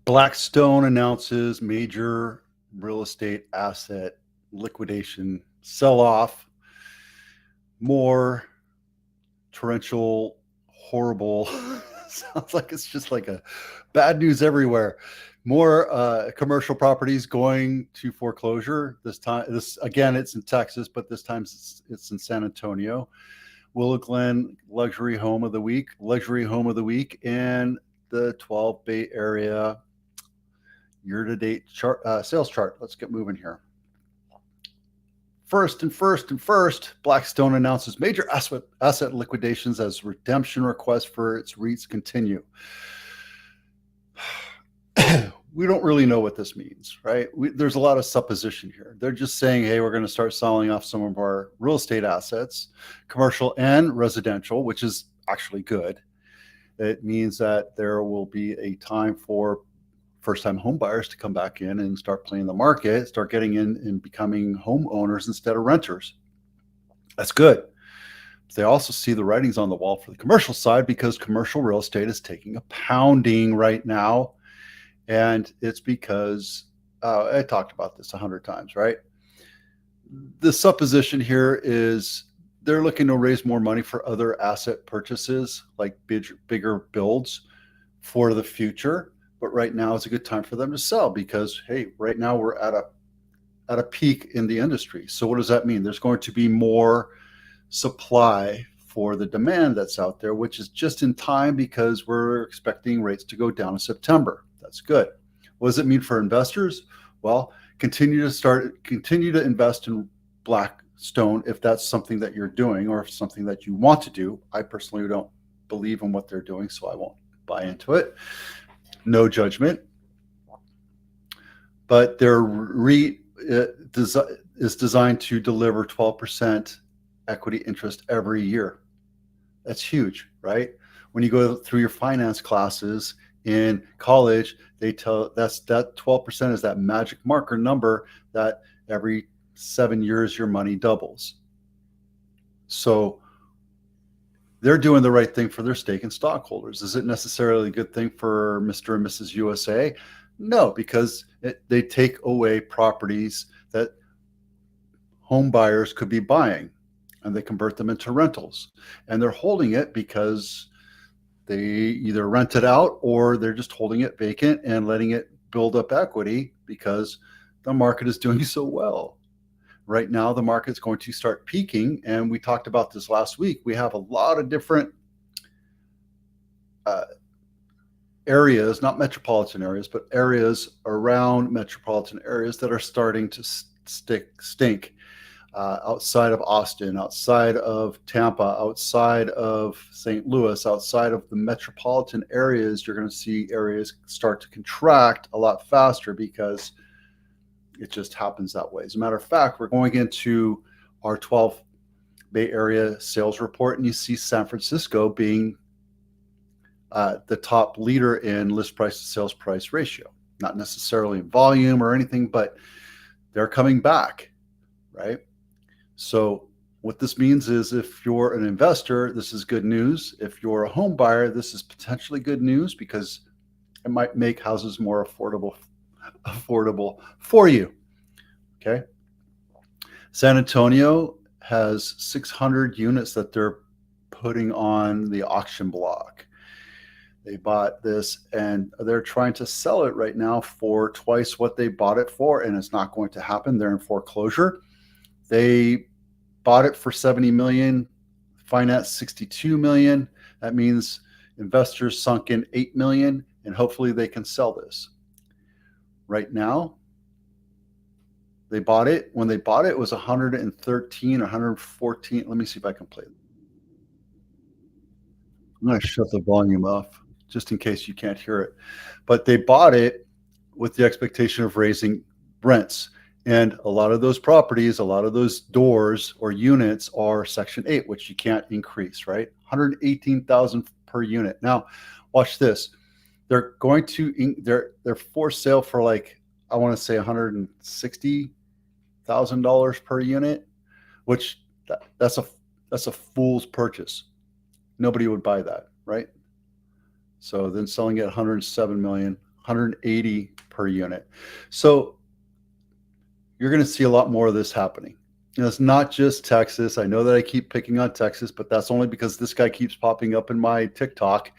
Blackstone announces major real estate asset liquidation sell off, more torrential, horrible. Sounds like it's just like a bad news everywhere. More commercial properties going to foreclosure. This time, this again, it's in Texas, but this time it's in San Antonio. Willow, Glen luxury home of the week, and the 12 Bay Area year-to-date chart, sales chart. Let's get moving here. First, Blackstone announces major asset liquidations as redemption requests for its REITs continue. We don't really know what this means, right? There's a lot of supposition here. They're just saying, hey, we're going to start selling off some of our real estate assets, commercial and residential, which is actually good. It means that there will be a time for first-time home buyers to come back in and start playing the market, start getting in and becoming homeowners instead of renters. That's good. They also see the writings on the wall for the commercial side because commercial real estate is taking a pounding right now. And it's because I talked about this 100 times, right? The supposition here is they're looking to raise more money for other asset purchases, like bigger builds for the future. But right now is a good time for them to sell because, hey, right now we're at a peak in the industry. So what does that mean? There's going to be more supply for the demand that's out there, which is just in time because we're expecting rates to go down in September. That's good. What does it mean for investors? Well, continue to invest in Blackstone if that's something that you're doing or if something that you want to do. I personally don't believe in what they're doing, so I won't buy into it. No judgment. But their REIT is designed to deliver 12% equity interest every year. That's huge, right? When you go through your finance classes in college, that 12% is that magic marker number that every 7 years your money doubles. So they're doing the right thing for their stake and stockholders. Is it necessarily a good thing for Mr. and Mrs. USA? No, because they take away properties that home buyers could be buying and they convert them into rentals. And they're holding it because they either rent it out or they're just holding it vacant and letting it build up equity because the market is doing so well. Right now, the market's going to start peaking, and we talked about this last week. We have a lot of different areas, not metropolitan areas, but areas around metropolitan areas that are starting to stink. Outside of Austin, outside of Tampa, outside of St. Louis, outside of the metropolitan areas, you're going to see areas start to contract a lot faster because it just happens that way. As a matter of fact, we're going into our 12 Bay Area sales report, and you see San Francisco being the top leader in list price to sales price ratio. Not necessarily in volume or anything, but they're coming back, right? So what this means is if you're an investor, this is good news. If you're a home buyer, this is potentially good news because it might make houses more affordable for you. Okay. San Antonio has 600 units that they're putting on the auction block. They bought this and they're trying to sell it right now for twice what they bought it for, and it's not going to happen. They're in foreclosure. They bought it for 70 million, financed 62 million. That means investors sunk in 8 million, and hopefully they can sell this. Right now, they bought it. When they bought it, it was 113 or 114. Let me see if I can play it. I'm going to shut the volume off just in case you can't hear it. But they bought it with the expectation of raising rents. And a lot of those properties, a lot of those doors or units are Section 8, which you can't increase, right? 118,000 per unit. Now, watch this. They're going to they're for sale for like I want to say $160,000 per unit, which that's a fool's purchase. Nobody would buy that, right? So then selling it 107 million, 180 per unit. So you're going to see a lot more of this happening. It's not just Texas. I know that I keep picking on Texas, but that's only because this guy keeps popping up in my TikTok.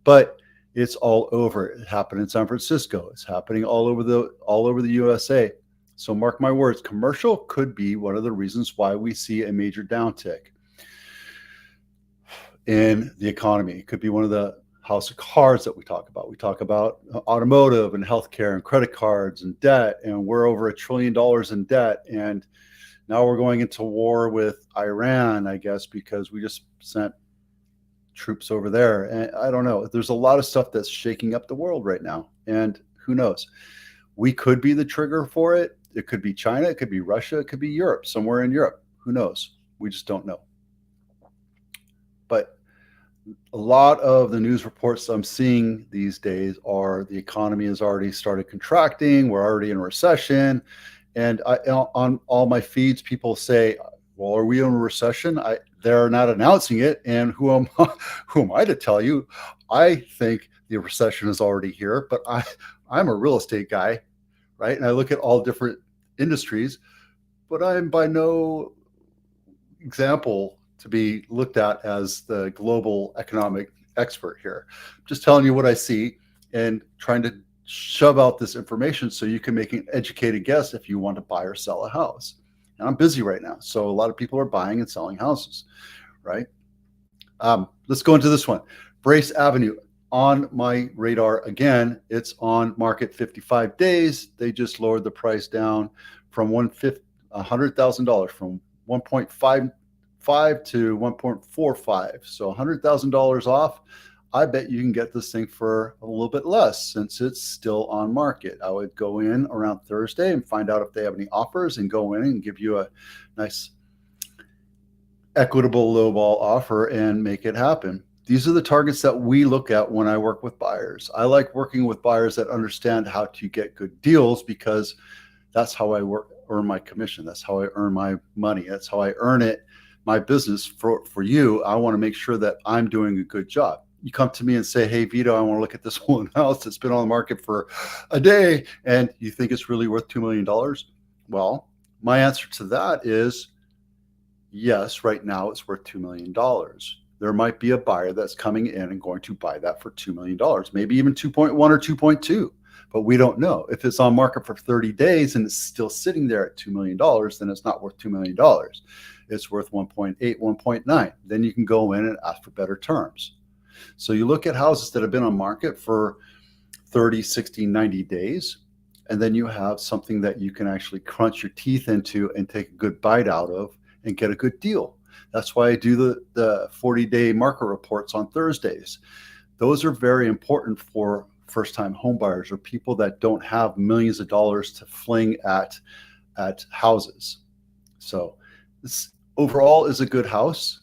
But it's all over. It happened in San Francisco. It's happening all over the USA. So mark my words, commercial could be one of the reasons why we see a major downtick in the economy. It could be one of the house of cards that we talk about. We talk about automotive and healthcare and credit cards and debt, and we're over $1 trillion in debt. And now we're going into war with Iran, I guess, because we just sent troops over there. And I don't know. There's a lot of stuff that's shaking up the world right now. And who knows? We could be the trigger for it. It could be China. It could be Russia. It could be Europe, somewhere in Europe. Who knows? We just don't know. But a lot of the news reports I'm seeing these days are the economy has already started contracting. We're already in a recession. And on all my feeds, people say, well, are we in a recession? They're not announcing it. And who am I to tell you? I think the recession is already here, but I'm a real estate guy, right? And I look at all different industries, but I'm by no example to be looked at as the global economic expert here. I'm just telling you what I see and trying to shove out this information so you can make an educated guess if you want to buy or sell a house. And I'm busy right now, so a lot of people are buying and selling houses, right? Let's go into this one. Brace Avenue on my radar again. It's on market 55 days. They just lowered the price down from $100,000 from 1.55 to 1.45. So $100,000 off. I bet you can get this thing for a little bit less since it's still on market. I would go in around Thursday and find out if they have any offers and go in and give you a nice equitable lowball offer and make it happen. These are the targets that we look at when I work with buyers. I like working with buyers that understand how to get good deals because that's how I earn my commission. That's how I earn my money. That's how I earn it, my business for you. I want to make sure that I'm doing a good job. You come to me and say, hey, Vito, I want to look at this one house that's been on the market for a day, and you think it's really worth $2 million? Well, my answer to that is yes, right now it's worth $2 million. There might be a buyer that's coming in and going to buy that for $2 million, maybe even 2.1 or 2.2, but we don't know. If it's on market for 30 days and it's still sitting there at $2 million, then it's not worth $2 million. It's worth 1.8, 1.9. Then you can go in and ask for better terms. So you look at houses that have been on market for 30, 60, 90 days, and then you have something that you can actually crunch your teeth into and take a good bite out of and get a good deal. That's why I do the 40-day market reports on Thursdays. Those are very important for first-time home buyers or people that don't have millions of dollars to fling at houses. So this overall is a good house.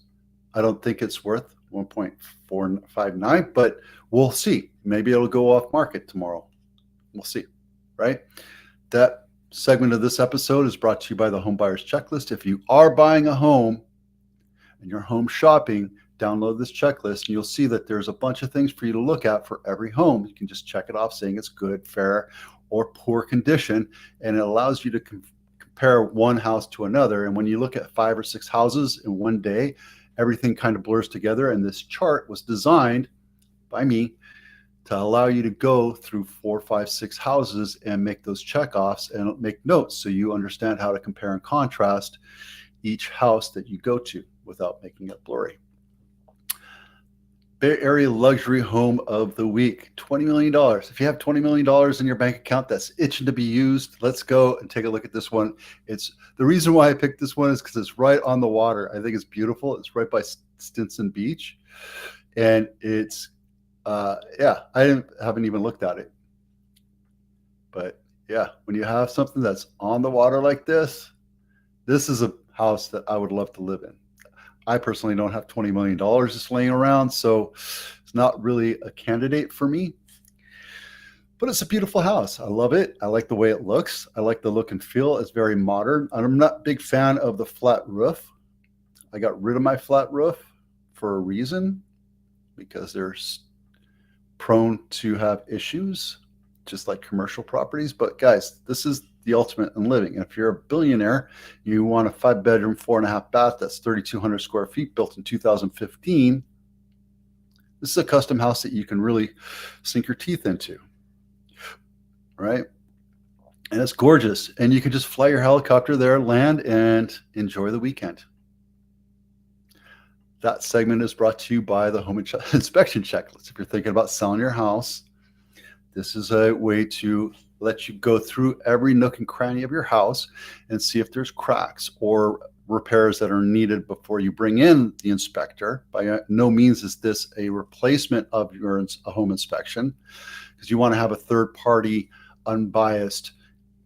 I don't think it's worth 1.459, but we'll see. Maybe it'll go off market tomorrow. We'll see, right? That segment of this episode is brought to you by the Home Buyers Checklist. If you are buying a home and you're home shopping, download this checklist and you'll see that there's a bunch of things for you to look at for every home. You can just check it off saying it's good, fair, or poor condition, and it allows you to compare one house to another. And when you look at 5 or 6 houses in one day, everything kind of blurs together. And this chart was designed by me to allow you to go through 4, 5, 6 houses and make those checkoffs and make notes so you understand how to compare and contrast each house that you go to without making it blurry. Bay Area Luxury Home of the Week, $20 million. If you have $20 million in your bank account that's itching to be used, let's go and take a look at this one. It's the reason why I picked this one is because it's right on the water. I think it's beautiful. It's right by Stinson Beach. And it's, I haven't even looked at it. But yeah, when you have something that's on the water like this is a house that I would love to live in. I personally don't have $20 million just laying around, so it's not really a candidate for me. But it's a beautiful house. I love it. I like the way it looks. I like the look and feel. It's very modern. I'm not a big fan of the flat roof. I got rid of my flat roof for a reason, because they're prone to have issues. just like commercial properties. But guys, this is the ultimate in living. And if you're a billionaire, you want a 5-bedroom, 4.5 bath that's 3,200 square feet, built in 2015. This is a custom house that you can really sink your teeth into, right? And it's gorgeous. And you can just fly your helicopter there, land, and enjoy the weekend. That segment is brought to you by the Home Inspection Checklist. If you're thinking about selling your house, this is a way to let you go through every nook and cranny of your house and see if there's cracks or repairs that are needed before you bring in the inspector. By no means is this a replacement of your home inspection, because you want to have a third-party, unbiased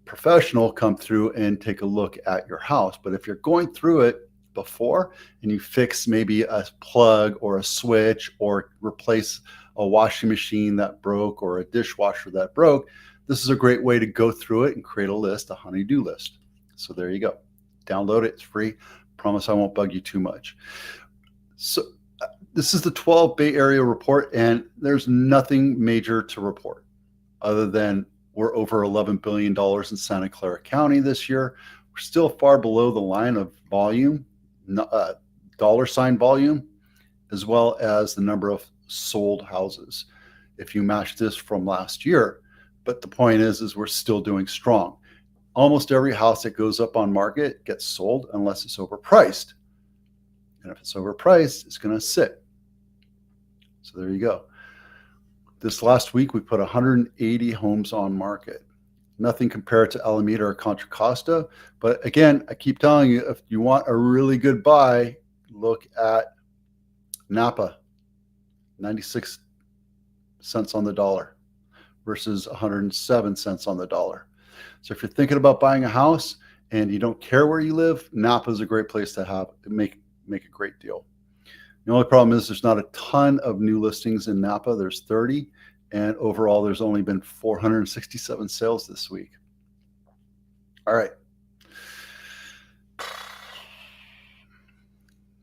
professional come through and take a look at your house. But if you're going through it before and you fix maybe a plug or a switch or replace a washing machine that broke or a dishwasher that broke, this is a great way to go through it and create a list, a honey-do list. So there you go. Download it. It's free. Promise I won't bug you too much. So this is the 12 Bay Area report, and there's nothing major to report other than we're over $11 billion in Santa Clara County this year. We're still far below the line of volume, dollar sign volume, as well as the number of sold houses, if you match this from last year. But the point is we're still doing strong. Almost every house that goes up on market gets sold unless it's overpriced. And if it's overpriced, it's going to sit. So there you go. This last week, we put 180 homes on market. Nothing compared to Alameda or Contra Costa. But again, I keep telling you, if you want a really good buy, look at Napa, 96 cents on the dollar versus 107 cents on the dollar. So if you're thinking about buying a house and you don't care where you live, Napa is a great place to make a great deal. The only problem is there's not a ton of new listings in Napa. There's 30, and overall there's only been 467 sales this week. All right.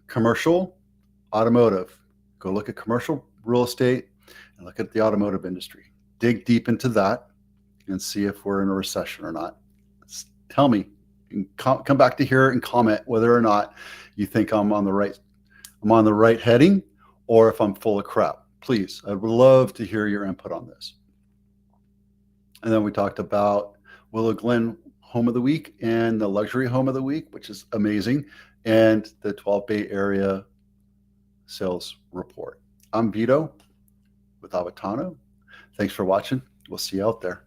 Commercial, automotive. Go look at commercial real estate and look at the automotive industry. Dig deep into that and see if we're in a recession or not. Tell me, come back to here and comment whether or not you think I'm on the right heading, or if I'm full of crap. Please, I would love to hear your input on this. And then we talked about Willow Glen Home of the Week and the Luxury Home of the Week, which is amazing, and the 12 Bay Area Sales Report. I'm Vito with Avatano. Thanks for watching. We'll see you out there.